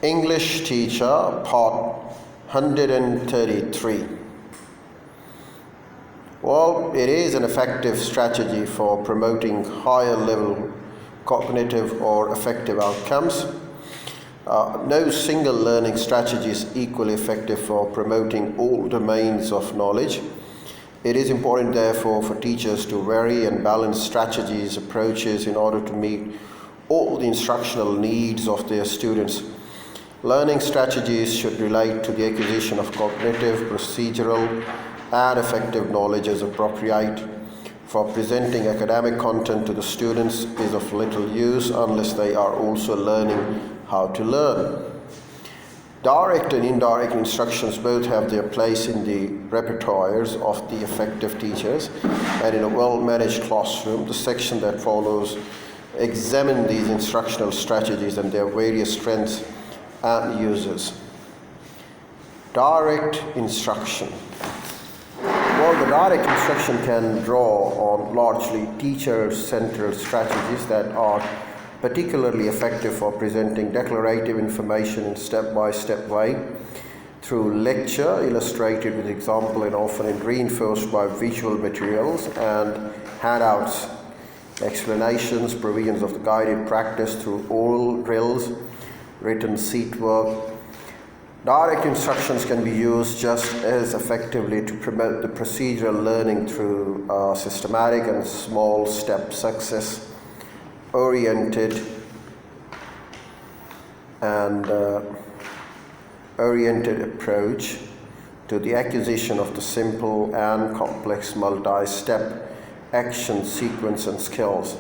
English Teacher, Part 133. Well, it is an effective strategy for promoting higher level cognitive or affective outcomes. No single learning strategy is equally effective for promoting all domains of knowledge. It is important, therefore, for teachers to vary and balance strategies, approaches in order to meet all the instructional needs of their students. Learning strategies should relate to the acquisition of cognitive, procedural, and affective knowledge as appropriate. For presenting academic content to the students is of little use unless they are also learning how to learn. Direct and indirect instructions both have their place in the repertoires of the effective teachers, and in a well-managed classroom, the section that follows examine these instructional strategies and their various strengths and uses. Direct instruction. Well, the direct instruction can draw on largely teacher-centered strategies that are particularly effective for presenting declarative information in step-by-step way through lecture, illustrated with example and often reinforced by visual materials and handouts, explanations, provisions of the guided practice through oral drills, written seat work. Direct instructions can be used just as effectively to promote the procedural learning through systematic and small step success oriented approach to the acquisition of the simple and complex multi-step action sequence and skills.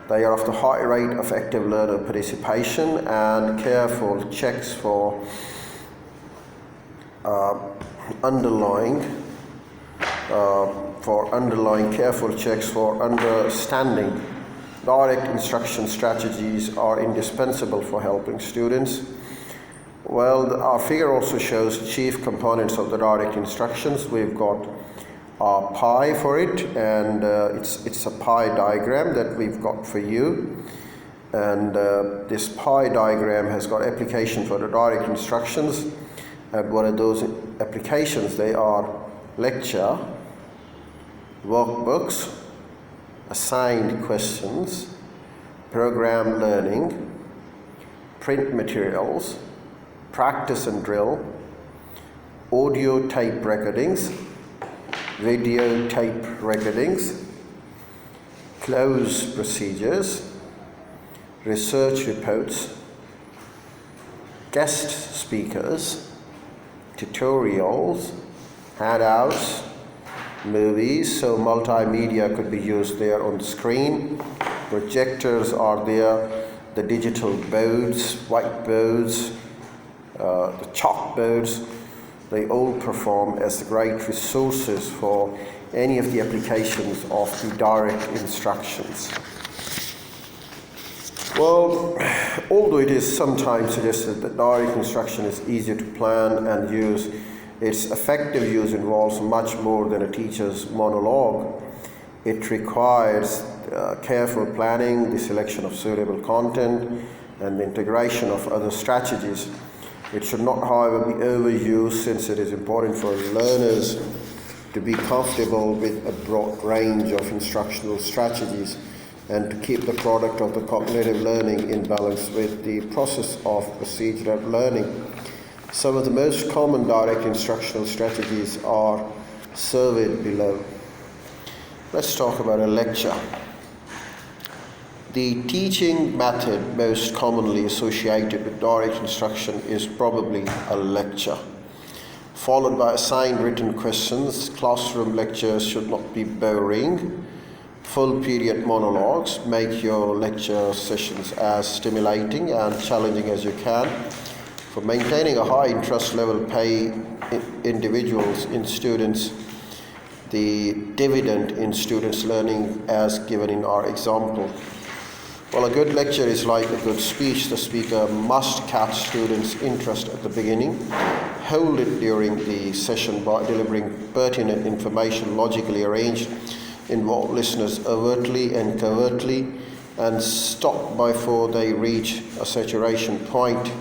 They are of the high rate of active learner participation and careful checks for underlying careful checks for understanding. Direct instruction strategies are indispensable for helping students. Well, our figure also shows chief components of the direct instructions. We've got our pie for it, and it's a pie diagram that we've got for you. And this pie diagram has got application for the direct instructions. And what are those applications? They are lecture, workbooks, assigned questions, program learning, print materials, practice and drill, audio tape recordings, video tape recordings, close procedures, research reports, guest speakers, tutorials, handouts, movies, so multimedia could be used there on the screen. Projectors are there, the digital boards, whiteboards, the chalkboards, they all perform as great resources for any of the applications of the direct instructions. Well, although it is sometimes suggested that direct instruction is easier to plan and use, its effective use involves much more than a teacher's monologue. It requires careful planning, the selection of suitable content, and the integration of other strategies. It should not, however, be overused, since it is important for learners to be comfortable with a broad range of instructional strategies and to keep the product of the cognitive learning in balance with the process of procedural learning. Some of the most common direct instructional strategies are surveyed below. Let's talk about a lecture. The teaching method most commonly associated with direct instruction is probably a lecture, followed by assigned written questions. Classroom lectures should not be boring. Full period monologues. Make your lecture sessions as stimulating and challenging as you can. For maintaining a high interest level, pay individuals in students the dividend in students' learning as given in our example. Well, a good lecture is like a good speech. The speaker must catch students' interest at the beginning, hold it during the session by delivering pertinent information logically arranged, involve listeners overtly and covertly, and stop before they reach a saturation point